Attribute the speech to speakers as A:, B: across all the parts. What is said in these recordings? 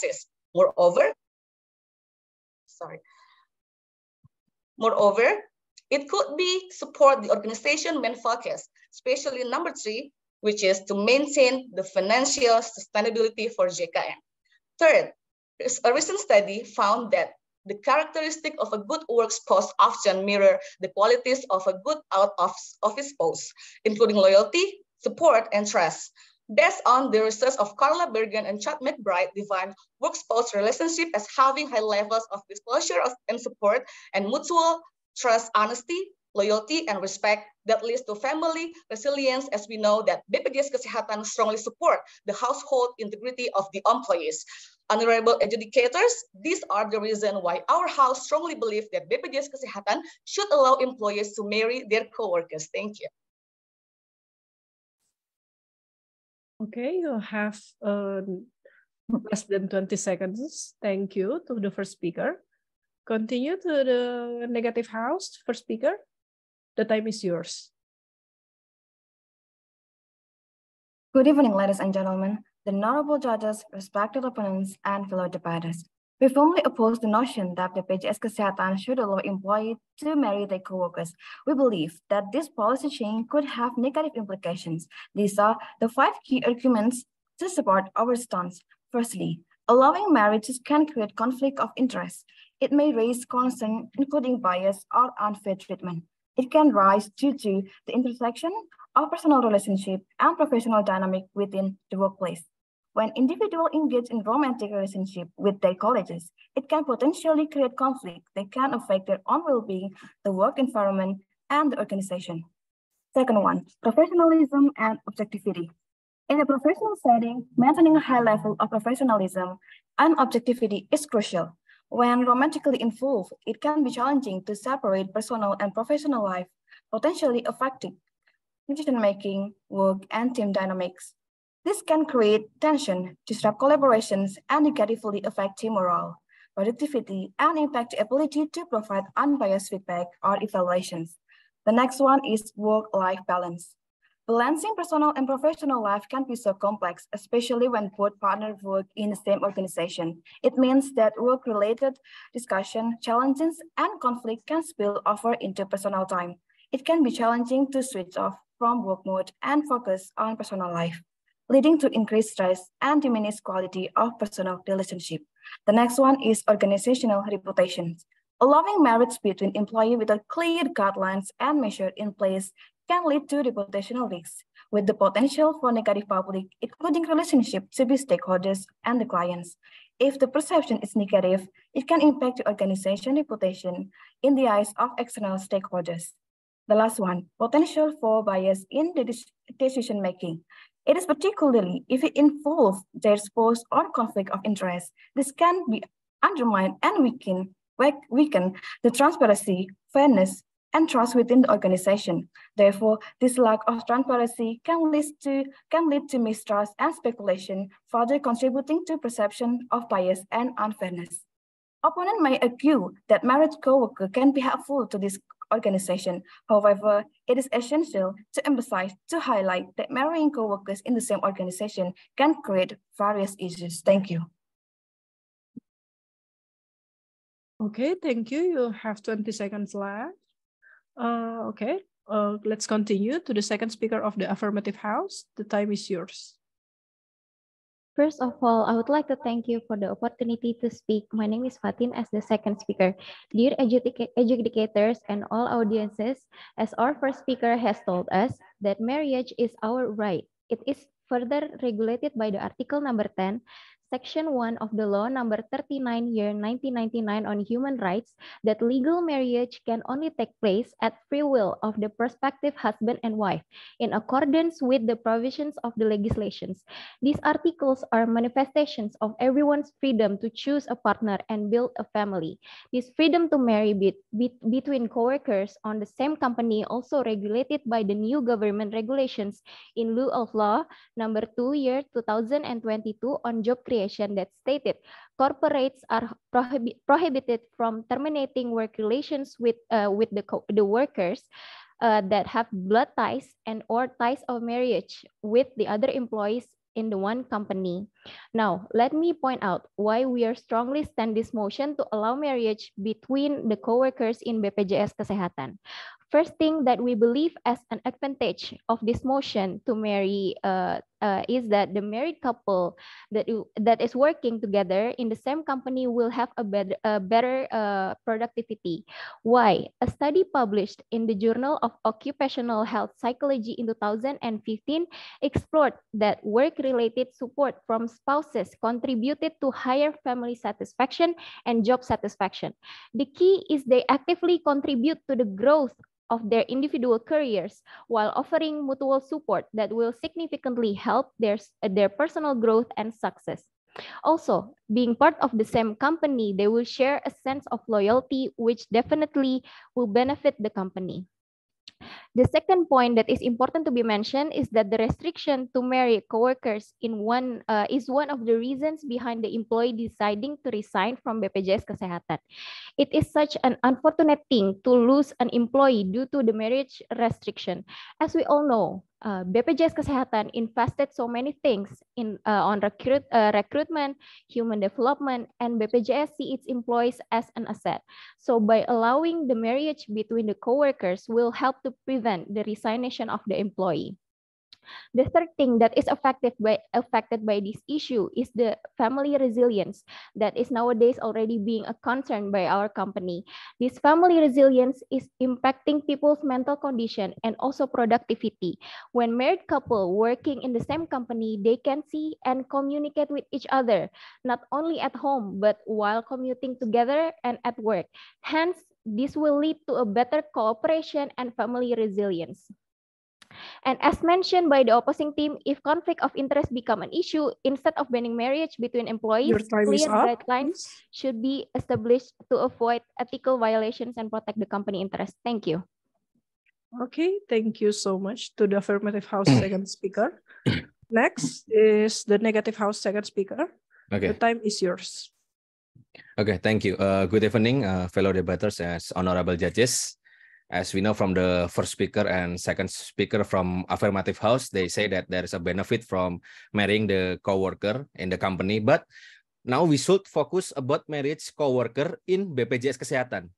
A: practice. Moreover, it could be support the organization main focus, especially number 3, which is to maintain the financial sustainability for JKN. Third, a recent study found that the characteristic of a good work spouse often mirror the qualities of a good out-of-office spouse, including loyalty, support, and trust. Based on the research of Carla Bergen and Chad McBride, defined work-spouse relationship as having high levels of disclosure and support and mutual trust, honesty, loyalty, and respect that leads to family resilience, as we know that BPJS Kesehatan strongly support the household integrity of the employees. Honorable adjudicators, these are the reasons why our house strongly believes that BPJS Kesehatan should allow employees to marry their co-workers. Thank you.
B: Okay, you have less than 20 seconds. Thank you to the first speaker. Continue to the negative house, first speaker. The time is yours.
C: Good evening, ladies and gentlemen, the honorable judges, respected opponents, and fellow debaters. We firmly oppose the notion that the BPJS Kesehatan should allow employees to marry their co-workers. We believe that this policy change could have negative implications. These are the 5 key arguments to support our stance. Firstly, allowing marriages can create conflict of interest. It may raise concern, including bias or unfair treatment. It can rise due to the intersection of personal relationship and professional dynamic within the workplace. When individuals engage in romantic relationship with their colleagues, it can potentially create conflict that can affect their own well-being, the work environment, and the organization. Second one, professionalism and objectivity. In a professional setting, maintaining a high level of professionalism and objectivity is crucial. When romantically involved, it can be challenging to separate personal and professional life, potentially affecting decision-making, work, and team dynamics. This can create tension, disrupt collaborations, and negatively affect team morale, productivity, and impact the ability to provide unbiased feedback or evaluations. The next one is work-life balance. Balancing personal and professional life can be so complex, especially when both partners work in the same organization. It means that work-related discussion, challenges, and conflict can spill over into personal time. It can be challenging to switch off from work mode and focus on personal life, leading to increased stress and diminished quality of personal relationship. The next one is organizational reputation. Allowing marriage between employees with a clear guidelines and measures in place can lead to reputational risks, with the potential for negative public, including relationship to be stakeholders and the clients. If the perception is negative, it can impact the organization reputation in the eyes of external stakeholders. The last one, potential for bias in the decision-making. It is particularly if it involves their spouse or conflict of interest. This can be undermined and weaken the transparency, fairness, and trust within the organization. Therefore, this lack of transparency can lead to mistrust and speculation, further contributing to perception of bias and unfairness. Opponents may argue that married co-worker can be helpful to this organization. However, it is essential to highlight that marrying co-workers in the same organization can create various issues. Thank you.
B: Okay, thank you. You have 20 seconds left. Let's continue to the second speaker of the affirmative house. The time is yours.
D: First of all, I would like to thank you for the opportunity to speak. My name is Fatin as the second speaker. Dear adjudicators and all audiences, as our first speaker has told us that marriage is our right. It is further regulated by the Article number 10, Section 1 of the Law number 39 year 1999 on human rights, that legal marriage can only take place at free will of the prospective husband and wife in accordance with the provisions of the legislations. These articles are manifestations of everyone's freedom to choose a partner and build a family. This freedom to marry between co-workers on the same company also regulated by the new government regulations in lieu of law number 2 year 2022 on job creation that stated corporates are prohibited from terminating work relations with the workers that have blood ties and or ties of marriage with the other employees in the one company. Now, let me point out why we are strongly stand this motion to allow marriage between the co-workers in BPJS Kesehatan. First thing that we believe as an advantage of this motion to marry is that the married couple that is working together in the same company will have a better productivity. Why? A study published in the Journal of Occupational Health Psychology in 2015 explored that work-related support from spouses contributed to higher family satisfaction and job satisfaction. The key is they actively contribute to the growth of their individual careers while offering mutual support that will significantly help their personal growth and success. Also, being part of the same company, they will share a sense of loyalty, which definitely will benefit the company. The second point that is important to be mentioned is that the restriction to marry coworkers is one of the reasons behind the employee deciding to resign from BPJS Kesehatan. It is such an unfortunate thing to lose an employee due to the marriage restriction. As we all know, BPJS Kesehatan invested so many things on recruitment, human development, and BPJS see its employees as an asset. So by allowing the marriage between the coworkers will help to prevent the resignation of the employee. The third thing that is affected by this issue is the family resilience that is nowadays already being a concern by our company. This family resilience is impacting people's mental condition and also productivity. When married couple working in the same company, they can see and communicate with each other, not only at home, but while commuting together and at work. Hence, this will lead to a better cooperation and family resilience. And as mentioned by the opposing team, if conflict of interest become an issue, instead of banning marriage between employees, clear guidelines should be established to avoid ethical violations and protect the company interest. Thank you.
B: Okay, thank you so much to the affirmative house second speaker. Next is the negative house second speaker. Okay. The time is yours.
E: Okay, thank you. Good evening, fellow debaters as honorable judges. As we know from the first speaker and second speaker from affirmative house, they say that there is a benefit from marrying the co-worker in the company. But now we should focus about marriage co-worker in BPJS Kesehatan.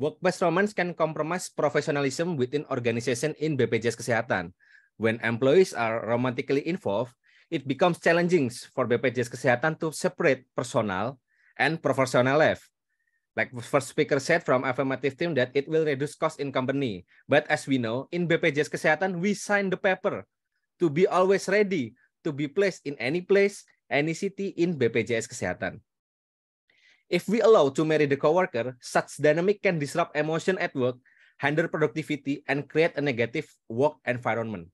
E: Workplace romance can compromise professionalism within organization in BPJS Kesehatan. When employees are romantically involved, it becomes challenging for BPJS Kesehatan to separate personal and professional life. Like first speaker said from affirmative team that it will reduce cost in company. But as we know, in BPJS Kesehatan, we sign the paper to be always ready to be placed in any place, any city in BPJS Kesehatan. If we allow to marry the coworker, such dynamic can disrupt emotion at work, hinder productivity, and create a negative work environment.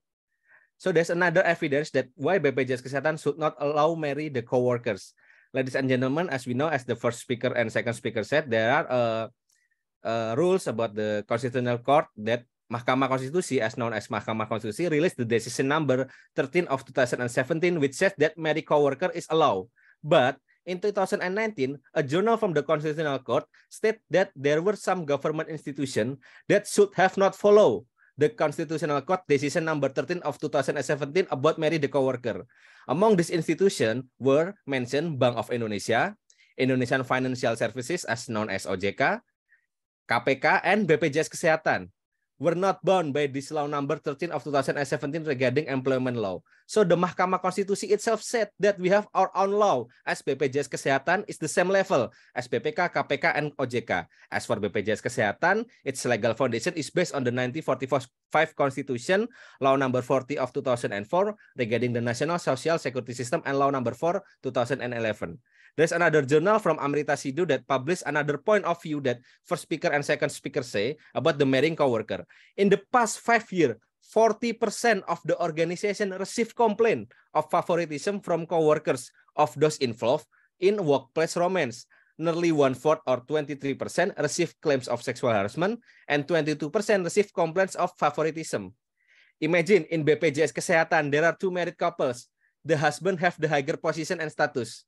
E: So there's another evidence that why BPJS Kesehatan should not allow marry the coworkers. Ladies and gentlemen, as we know, as the first speaker and second speaker said, there are rules about the Constitutional Court that Mahkamah Konstitusi, as known as Mahkamah Konstitusi, released the decision number 13 of 2017, which says that married coworker is allowed. But in 2019, a journal from the Constitutional Court stated that there were some government institutions that should have not followed the Constitutional Court decision number 13 of 2017 about marry the coworker. Among these institutions were mentioned Bank of Indonesia, Indonesian Financial Services as known as OJK, KPK, and BPJS Kesehatan were not bound by this law number 13 of 2017 regarding employment law. So the Mahkamah Konstitusi itself said that we have our own law as BPJS Kesehatan is the same level as BPK, KPK, and OJK. As for BPJS Kesehatan, its legal foundation is based on the 1945 Constitution, law number 40 of 2004 regarding the National Social Security System, and law number 4, 2011. There's another journal from Amrita Sidhu that published another point of view that first speaker and second speaker say about the marrying coworker. In the past 5 years, 40% of the organization received complaint of favoritism from coworkers of those involved in workplace romance. Nearly 1/4 or 23% received claims of sexual harassment and 22% received complaints of favoritism. Imagine in BPJS Kesehatan, there are two married couples. The husband have the higher position and status.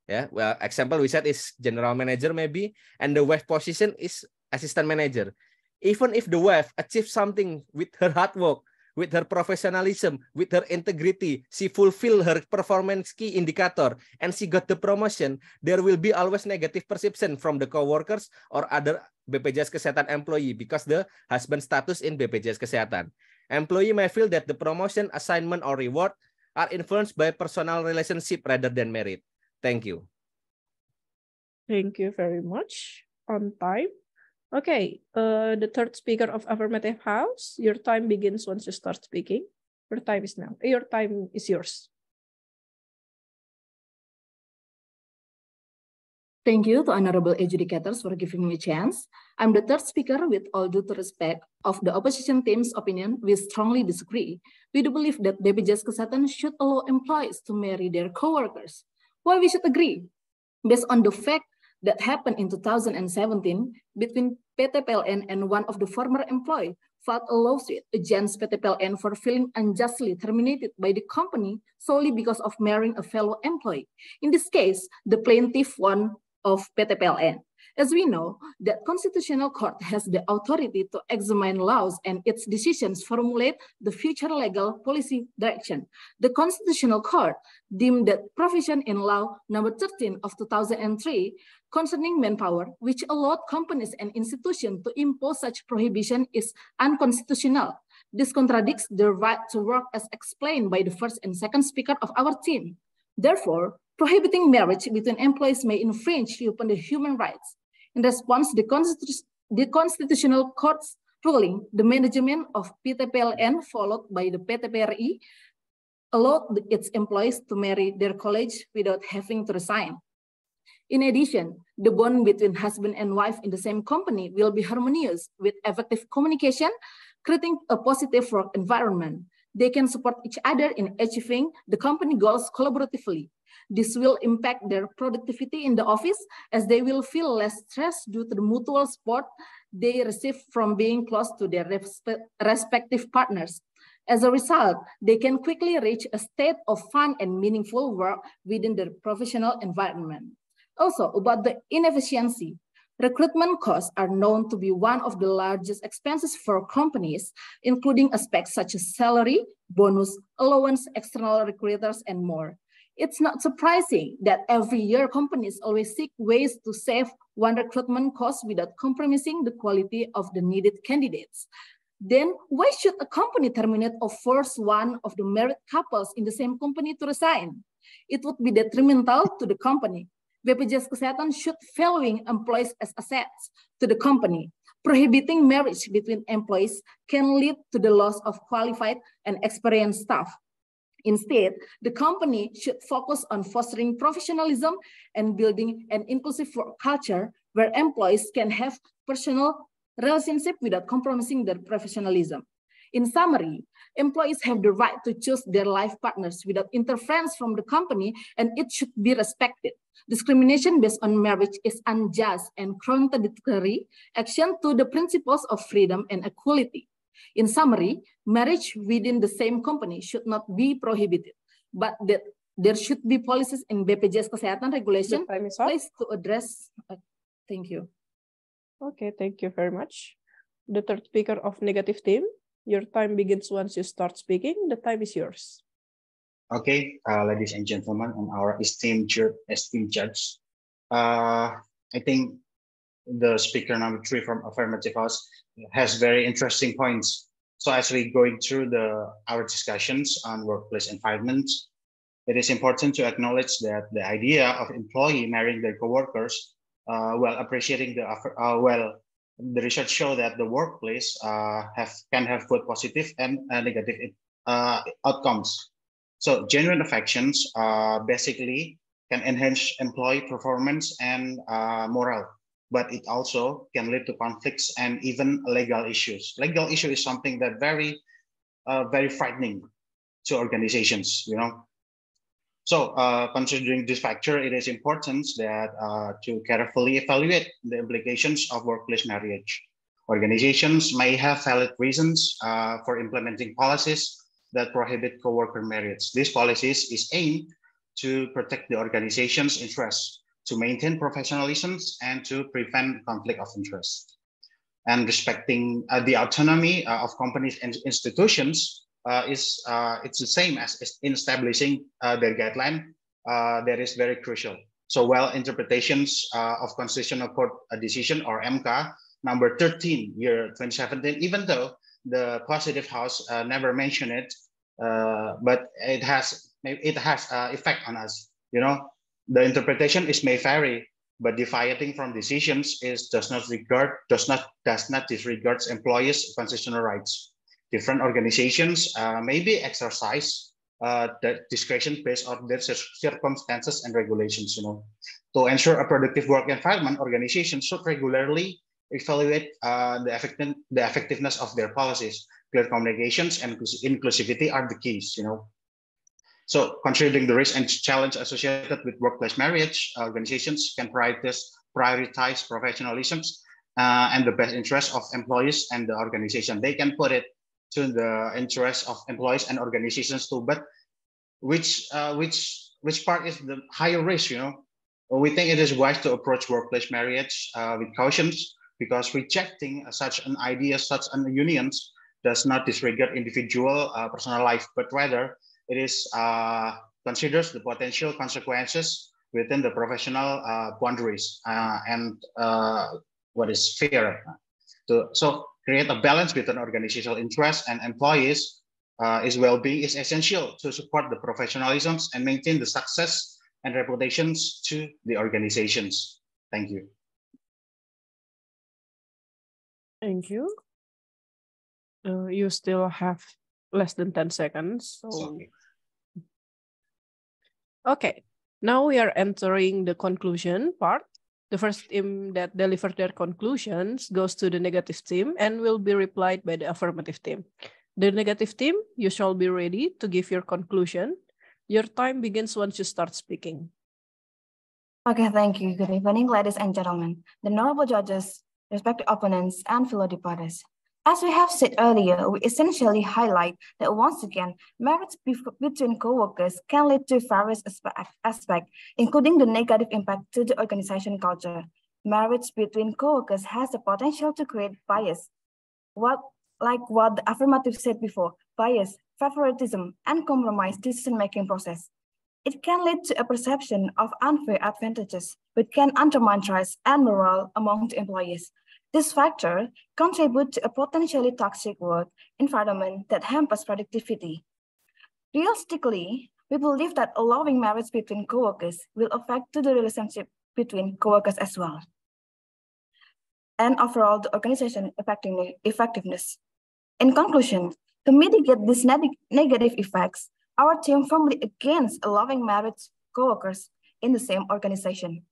E: Yeah, well, example we said is general manager maybe, and the wife position is assistant manager. Even if the wife achieves something with her hard work, with her professionalism, with her integrity, she fulfilled her performance key indicator, and she got the promotion, there will be always negative perception from the coworkers or other BPJS Kesehatan employee because the husband status in BPJS Kesehatan. Employee may feel that the promotion, assignment, or reward are influenced by personal relationship rather than merit. Thank you.
B: Thank you very much. On time. Okay, the third speaker of Affirmative House, your time begins once you start speaking. Your time is now. Your time is yours.
F: Thank you to honorable adjudicators for giving me a chance. I'm the third speaker. With all due respect of the opposition team's opinion, we strongly disagree. We do believe that BPJS Kesehatan should allow employees to marry their coworkers. Why we should agree? Based on the fact that happened in 2017 between PT PLN and one of the former employee filed a lawsuit against PT PLN for feeling unjustly terminated by the company solely because of marrying a fellow employee. In this case, the plaintiff won of PT PLN. As we know, that Constitutional Court has the authority to examine laws and its decisions formulate the future legal policy direction. The Constitutional Court deemed that provision in Law number 13 of 2003 concerning manpower, which allowed companies and institutions to impose such prohibition, is unconstitutional. This contradicts the right to work as explained by the first and second speaker of our team. Therefore, prohibiting marriage between employees may infringe upon the human rights. In response, the Constitutional Court's ruling, the management of PT PLN, followed by the PT PRI, allowed its employees to marry their colleagues without having to resign. In addition, the bond between husband and wife in the same company will be harmonious with effective communication, creating a positive work environment. They can support each other in achieving the company goals collaboratively. This will impact their productivity in the office as they will feel less stressed due to the mutual support they receive from being close to their respective partners. As a result, they can quickly reach a state of fun and meaningful work within their professional environment. Also, about the inefficiency, recruitment costs are known to be one of the largest expenses for companies, including aspects such as salary, bonus, allowance, external recruiters, and more. It's not surprising that every year companies always seek ways to save one recruitment cost without compromising the quality of the needed candidates. Then why should a company terminate or force one of the married couples in the same company to resign? It would be detrimental to the company. BPJS Kesehatan should valuing employees as assets to the company. Prohibiting marriage between employees can lead to the loss of qualified and experienced staff. Instead, the company should focus on fostering professionalism and building an inclusive work culture where employees can have personal relationship without compromising their professionalism. In summary, employees have the right to choose their life partners without interference from the company, and it should be respected. Discrimination based on marriage is unjust and contradictory action to the principles of freedom and equality. In summary, marriage within the same company should not be prohibited, but that there should be policies in BPJS Kesehatan regulation placed to address. Thank you.
B: Okay, thank you very much. The third speaker of negative team, your time begins once you start speaking. The time is yours.
G: Okay, ladies and gentlemen, and our esteemed judge, I think the speaker number 3 from Affirmative House has very interesting points. So as we going through our discussions on workplace environment, it is important to acknowledge that the idea of employee marrying their coworkers, while appreciating the research show that the workplace can have both positive and negative outcomes. So genuine affections basically can enhance employee performance and morale, but it also can lead to conflicts and even legal issues. Legal issue is something that very frightening to organizations, you know. So considering this factor, it is important that to carefully evaluate the implications of workplace marriage. Organizations may have valid reasons for implementing policies that prohibit coworker marriage. These policies is aimed to protect the organization's interests, to maintain professionalism, and to prevent conflict of interest. And respecting the autonomy of companies and institutions, it's the same as in establishing their guideline. That is very crucial. So while interpretations of Constitutional Court decision or MK number 13 year 2017, even though the Positive House never mentioned it, but it has effect on us. You know, the interpretation may vary, but deviating from decisions does not disregard employees' constitutional rights. Different organizations maybe exercise the discretion based on their circumstances and regulations. You know, to ensure a productive work environment, organizations should regularly evaluate the effectiveness of their policies. Clear communications and inclusivity are the keys. You know, so considering the risk and challenge associated with workplace marriage, organizations can prioritize professionalism and the best interest of employees and the organization. They can put it to the interest of employees and organizations too, but which part is the higher risk? You know, we think it is wise to approach workplace marriage with cautions, because rejecting such an idea, such an unions, does not disregard individual personal life, but rather it is considers the potential consequences within the professional boundaries and what is fair. So create a balance between organizational interests and employees' well-being is essential to support the professionalisms and maintain the success and reputations to the organizations. Thank you.
B: Thank you. You still have less than 10 seconds. So. Okay, now we are entering the conclusion part. The first team that delivered their conclusions goes to the negative team and will be replied by the affirmative team. The negative team, you shall be ready to give your conclusion. Your time begins once you start speaking.
C: Okay, thank you. Good evening, ladies and gentlemen, the honorable judges, respected opponents, and fellow debaters. As we have said earlier, we essentially highlight that once again, marriage between co-workers can lead to various aspects, including the negative impact to the organization culture. Marriage between co-workers has the potential to create bias. Like what the affirmative said before, bias, favoritism, and compromised decision-making process. It can lead to a perception of unfair advantages, which can undermine trust and morale among the employees. This factor contributes to a potentially toxic work environment that hampers productivity. Realistically, we believe that allowing marriage between coworkers will affect the relationship between coworkers as well, and overall the organization effectiveness. In conclusion, to mitigate these negative effects, our team firmly against allowing married coworkers in the same organization.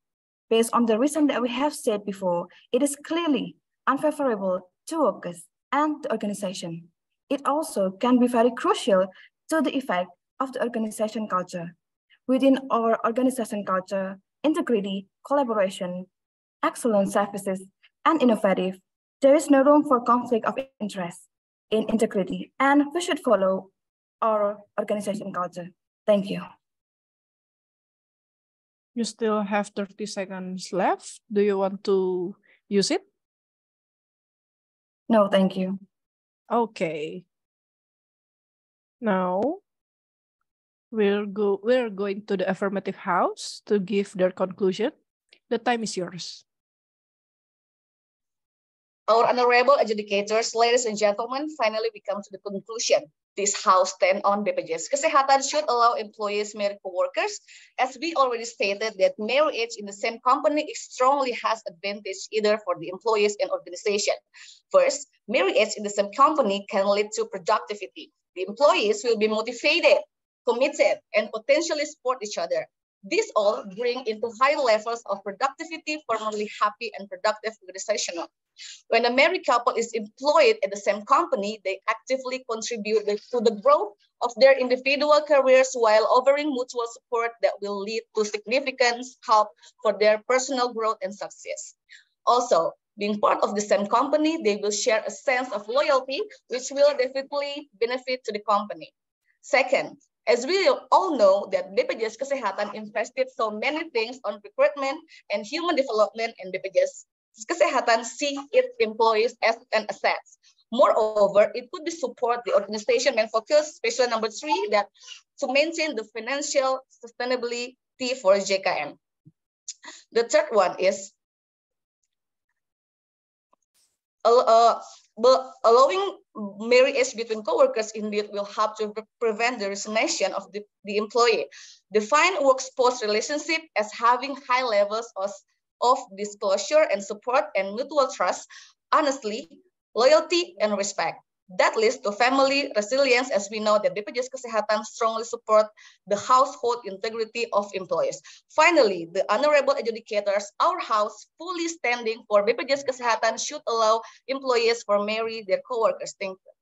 C: Based on the reason that we have said before, it is clearly unfavorable to workers and the organization. It also can be very crucial to the effect of the organization culture. Within our organization culture, integrity, collaboration, excellent services, and innovative, there is no room for conflict of interest in integrity, and we should follow our organization culture. Thank you.
B: You still have 30 seconds left. Do you want to use it?
C: No, thank you.
B: Okay. Now, we're going to the affirmative house to give their conclusion. The time is yours.
A: Our honorable adjudicators, ladies and gentlemen, finally we come to the conclusion. This house stand on BPJS Kesehatan should allow employees married co-workers. As we already stated that marriage in the same company strongly has advantage either for the employees and organization. First, marriage in the same company can lead to productivity. The employees will be motivated, committed, and potentially support each other. This all bring into high levels of productivity for morally happy and productive organizational. When a married couple is employed at the same company, they actively contribute to the growth of their individual careers while offering mutual support that will lead to significant help for their personal growth and success. Also, being part of the same company, they will share a sense of loyalty, which will definitely benefit to the company. Second, as we all know that BPJS Kesehatan invested so many things on recruitment and human development, and BPJS Kesehatan see its employees as an asset. Moreover, it could be support the organization main focus, especially number 3, that to maintain the financial sustainability for JKN. The third one is allowing marriage between coworkers indeed will help to prevent the resignation of the employee. Define workforce relationship as having high levels of disclosure and support and mutual trust, honestly, loyalty, and respect. That leads to family resilience, as we know that BPJS Kesehatan strongly support the household integrity of employees. Finally, the honorable adjudicators, our house fully standing for BPJS Kesehatan should allow employees to marry their coworkers. Thank you.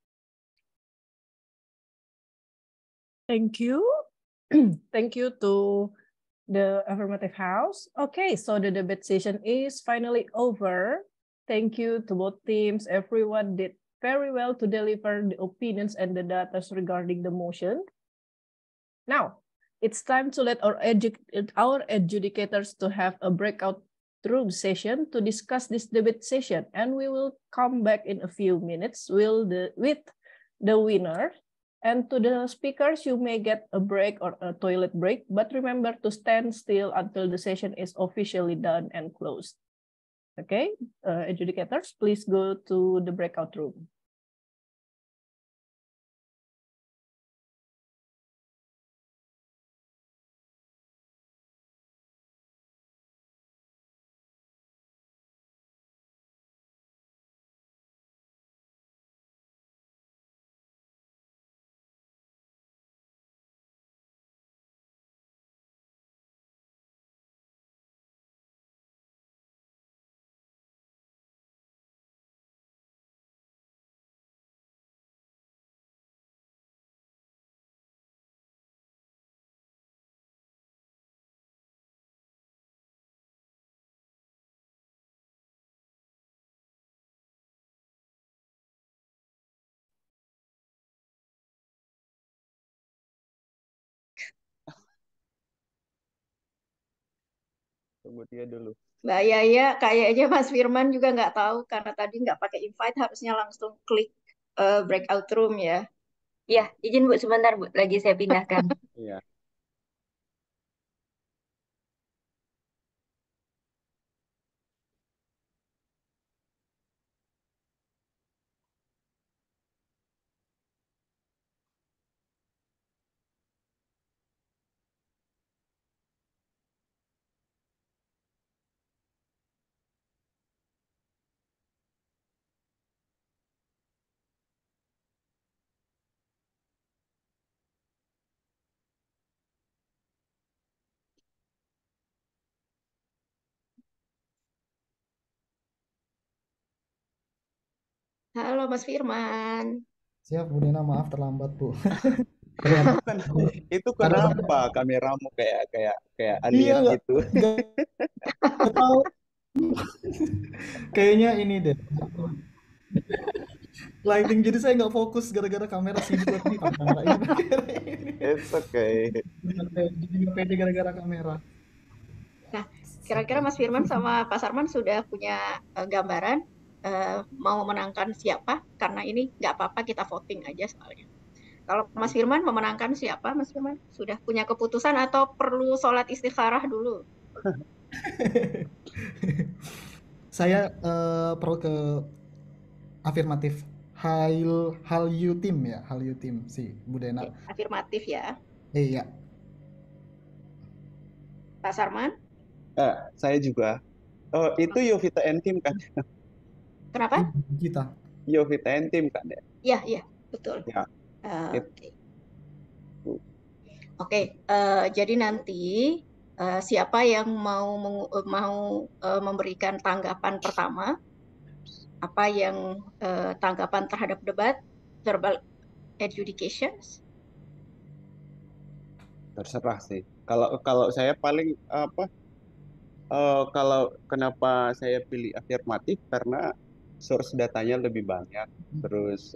B: Thank you. Thank you to the affirmative house. Okay, so the debate session is finally over. Thank you to both teams. Everyone did very well to deliver the opinions and the data regarding the motion. Now, it's time to let our adjudicators to have a breakout room session to discuss this debate session, and we will come back in a few minutes with the winner. And to the speakers, you may get a break or a toilet break, but remember to stand still until the session is officially done and closed. Okay, adjudicators, please go to the breakout room.
H: Tunggu dia dulu.
I: Mbak Yaya, kayaknya Mas Firman juga nggak tahu karena tadi nggak pakai invite, harusnya langsung klik breakout room ya. Ya, izin Bu sebentar Bu, lagi saya pindahkan.
H: Iya.
I: Halo Mas Firman.
J: Siap Bu Dena, maaf terlambat Bu.
H: Itu kenapa kameramu kayak
J: Iya,
H: alien gitu?
J: nggak tahu. Kayaknya ini deh. Lighting, jadi saya nggak fokus gara-gara kamera sibuk lagi pakai kamera ini.
H: It's okay.
J: Jadi nggak pede gara-gara kamera.
I: Nah, kira-kira Mas Firman sama Pak Sarman sudah punya gambaran mau menangkan siapa? Karena ini nggak apa-apa, kita voting aja soalnya. Kalau Mas Firman memenangkan siapa, Mas Firman? Sudah punya keputusan atau perlu sholat istikharah dulu?
J: Saya perlu ke afirmatif. Hallyu tim ya, Hallyu tim si Bu Dena.
I: Oke, afirmatif ya.
J: Iya.
I: Pak Sarman?
H: Saya juga. Oh, itu Yovita and Tim kan?
I: Kenapa?
J: Kita.
H: Yovita and Tim kan ya?
I: Iya, iya, betul.
H: Ya.
I: Oke, jadi nanti siapa yang mau memberikan tanggapan pertama? Apa yang tanggapan terhadap debat verbal adjudications?
H: Terserah sih. Kalau saya paling kalau kenapa saya pilih afirmatif karena source datanya lebih banyak. Terus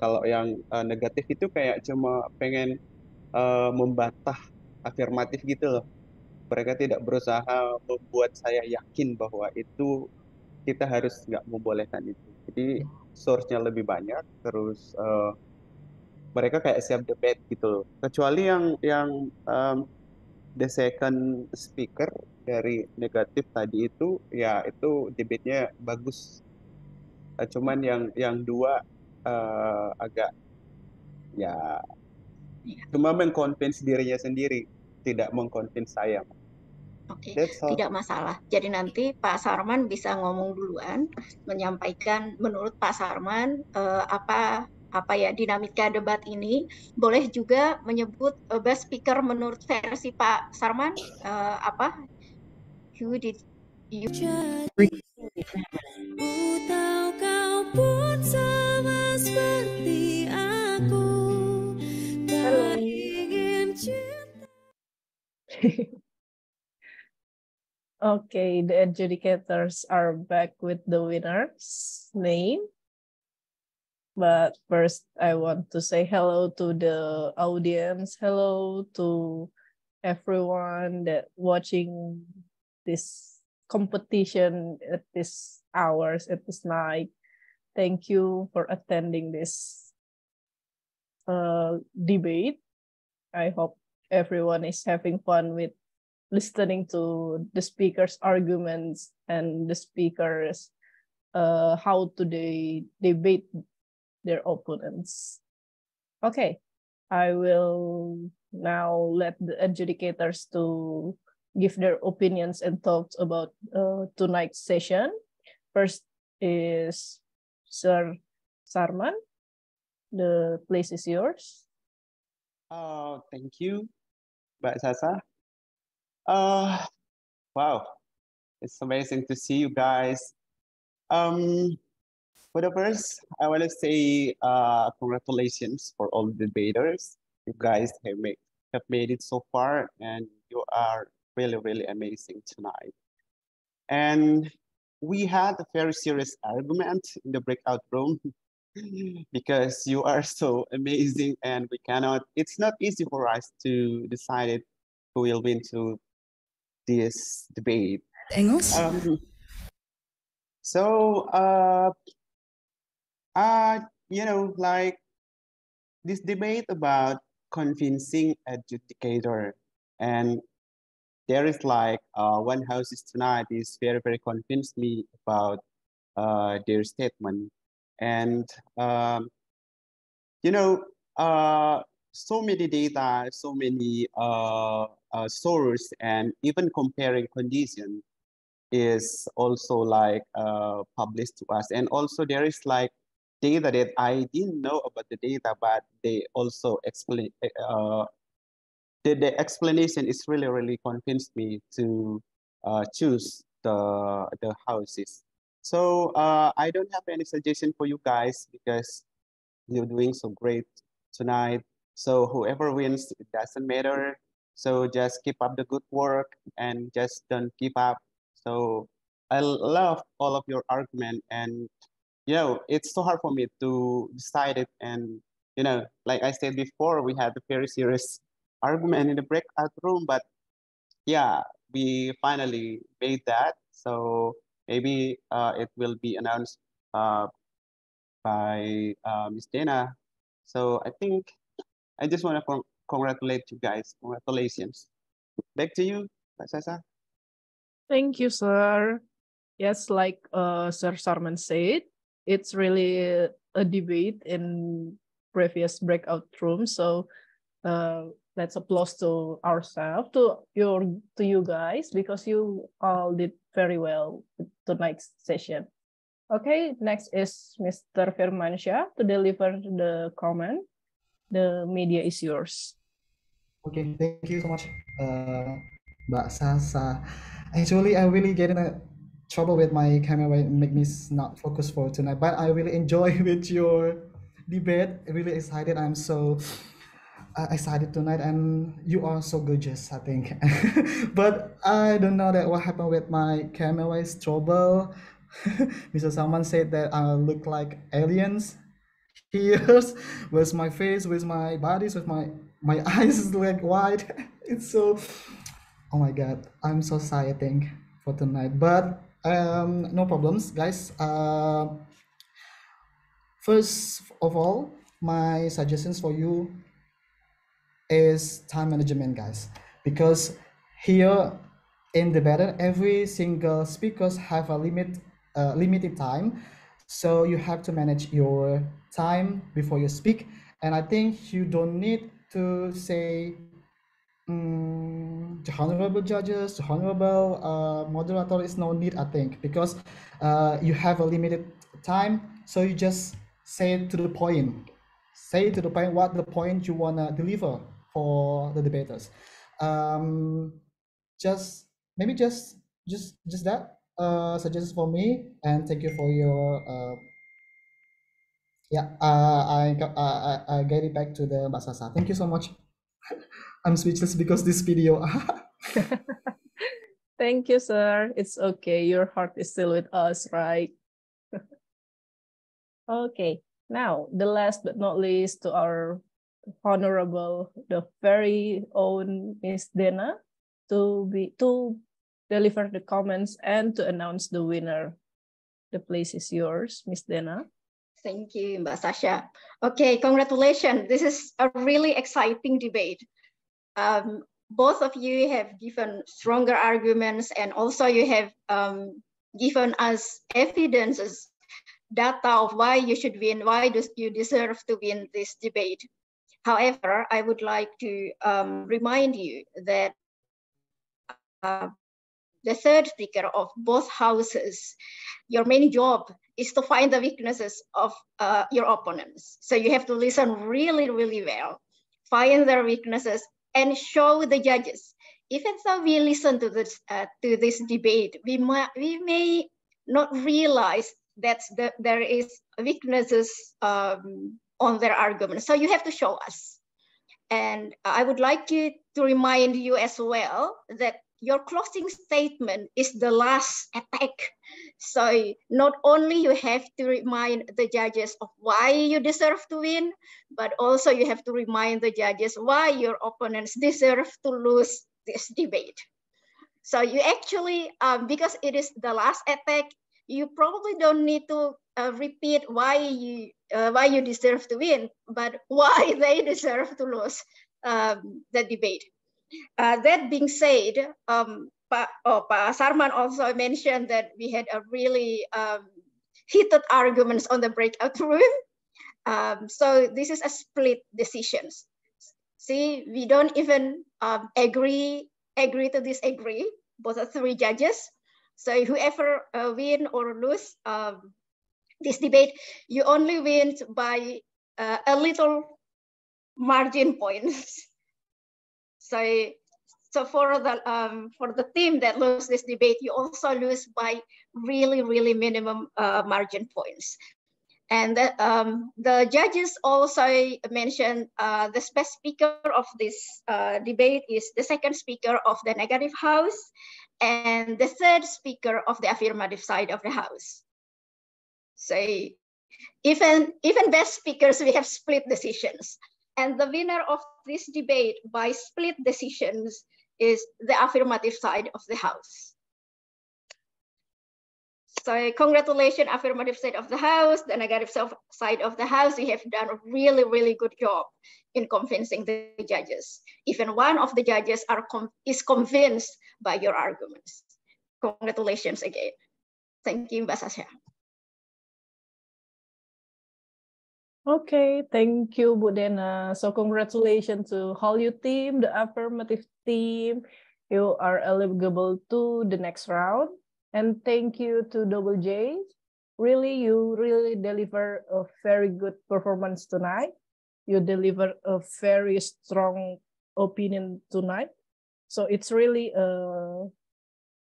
H: kalau yang negatif itu kayak cuma pengen membantah afirmatif gitu loh. Mereka tidak berusaha membuat saya yakin bahwa itu kita harus nggak membolehkan itu. Jadi source-nya lebih banyak, terus mereka kayak siap debate gitu loh. Kecuali yang the second speaker dari negatif tadi itu, ya itu debate-nya bagus. Cuman yang dua agak ya cuma mengconvince dirinya sendiri, tidak mengconvince saya.
I: Oke,
H: That's all.
I: tidak masalah. Jadi nanti Pak Sarman bisa ngomong duluan, menyampaikan menurut Pak Sarman apa ya dinamika debat ini. Boleh juga menyebut best speaker menurut versi Pak Sarman apa? Who did you?
K: Tahu kau pun sama seperti aku, tak ingin cinta.
B: Okay, the adjudicators are back with the winner's name. But first, I want to say hello to the audience. Hello to everyone that watching this competition at this hours, at this night. Thank you for attending this debate. I hope everyone is having fun with listening to the speakers' arguments and the speakers how to they debate their opponents. Okay, I will now let the adjudicators to give their opinions and thoughts about tonight's session. First is Sir Sarman. The place is yours.
H: Oh, thank you, Mbak Sasa. Wow, it's amazing to see you guys. For the first, I want to say congratulations for all the debaters. You guys have made it so far, and you are really, really amazing tonight. And we had a very serious argument in the breakout room because you are so amazing, and it's not easy for us to decide who will win to this debate. Like this debate about convincing adjudicator, and there is like one houses tonight is very, very convinced me about their statement. And so many data, so many source, and even comparing condition is also like published to us. And also there is like data that I didn't know about the data, but they also explain. The explanation is really, really convinced me to choose the houses. So I don't have any suggestion for you guys because you're doing so great tonight. So whoever wins, it doesn't matter. So just keep up the good work and just don't give up. So I love all of your argument, and it's so hard for me to decide it. And like I said before, we had a very serious argument in the breakout room, but yeah, we finally made that. So maybe it will be announced by Ms. Dana. So I think I just want to congratulate you guys. Congratulations. Back to you, Mbak Sasa.
B: Thank you, sir. Yes, like Sir Sarman said, it's really a debate in previous breakout rooms. So let's applause to ourselves, to you guys, because you all did very well with tonight's session. Okay, next is Mr. Firmansyah to deliver the comment. The media is yours.
J: Okay, thank you so much, Mbak Sasa. Actually, I really get in a trouble with my camera, it make me not focus for tonight. But I really enjoy with your debate. Really excited. I'm so excited tonight, and you are so gorgeous, I think. But I don't know that what happened with my camera is trouble. Mr. Salman said that I look like aliens. Here's with my face, with my bodies, with my eyes is like white. It's so, oh my god, I'm so sad, I think, for tonight. But no problems, guys. First of all, my suggestions for you is time management, guys, because here in the battle, every single speakers have a limited time, so you have to manage your time before you speak. And I think you don't need to say the honorable judges, the honorable moderator is no need, I think, because you have a limited time, so you just say to the point. Say to the point what the point you wanna deliver for the debaters. Just maybe just that suggestions for me, and thank you for your yeah. I get it back to the Mbak Sasa. Thank you so much. I'm speechless because this video.
B: Thank you, sir. It's okay. Your heart is still with us, right? Okay. Now, the last but not least, to our honorable, the very own Miss Dena, to deliver the comments and to announce the winner. The place is yours, Miss Dena.
I: Thank you, Mbak Sasha. Okay, congratulations. This is a really exciting debate. Both of you have given stronger arguments, and also you have given us evidences, data of why you should win, why do you deserve to win this debate. However, I would like to remind you that the third speaker of both houses, your main job is to find the weaknesses of your opponents. So you have to listen really, really well, find their weaknesses, and show the judges. Even though we listen to this debate, we may not realize that there is weaknesses on their arguments. So you have to show us. And I would like to remind you as well that your closing statement is the last attack. So not only you have to remind the judges of why you deserve to win, but also you have to remind the judges why your opponents deserve to lose this debate. So you actually, because it is the last attack, you probably don't need to repeat why you deserve to win, but why they deserve to lose the debate. That being said, Pak Sarman also mentioned that we had a really heated arguments on the breakout room. So this is a split decisions. See, we don't even agree to disagree, both are three judges. So whoever win or lose this debate, you only win by a little margin points. So for the team that lose this debate, you also lose by really, really minimum margin points. And the judges also mentioned the best speaker of this debate is the second speaker of the negative house and the third speaker of the affirmative side of the house. So even best speakers, we have split decisions. And the winner of this debate by split decisions is the affirmative side of the house. So congratulations, affirmative side of the house, the negative side of the house. You have done a really, really good job in convincing the judges. Even one of the judges is convinced by your arguments. Congratulations again. Thank you, Mbak Sasha.
B: Okay, thank you, Bu Dena. So congratulations to Hallyu team, the affirmative team. You are eligible to the next round. And thank you to Double J. You really deliver a very good performance tonight. You deliver a very strong opinion tonight. So it's really a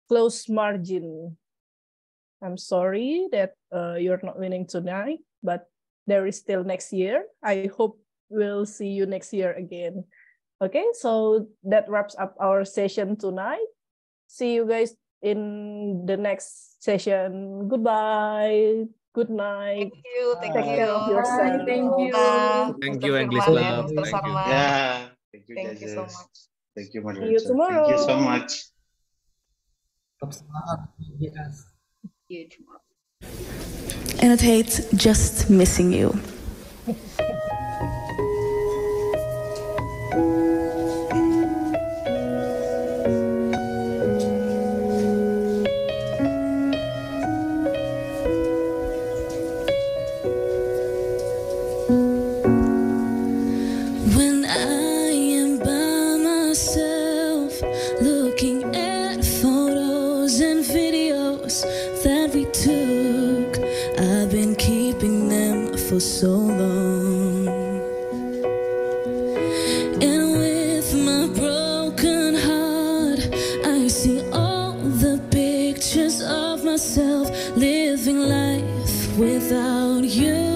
B: close margin. I'm sorry that you're not winning tonight, but there is still next year. I hope we'll see you next year again. Okay, so that wraps up our session tonight. See you guys in the next session. Goodbye. Good night.
A: Thank you. Thank
B: Take
A: you.
B: care of yourself.
C: Thank you.
E: Thank
A: Mr.
E: you, English
A: Firman and
E: Club.
A: Mr.
E: Thank you.
A: Sarman.
G: Yeah. Thank you,
A: Thank you so
G: judges.
A: much.
G: Thank you,
B: See you
G: moderator.
B: tomorrow.
G: Thank you so much.
J: Tetap semangat, yes.
I: See you tomorrow.
K: and I'd hate just missing you. When I am by myself, looking at photos and videos that we took, I've been keeping them for so long. And with my broken heart, I see all the pictures of myself living life without you.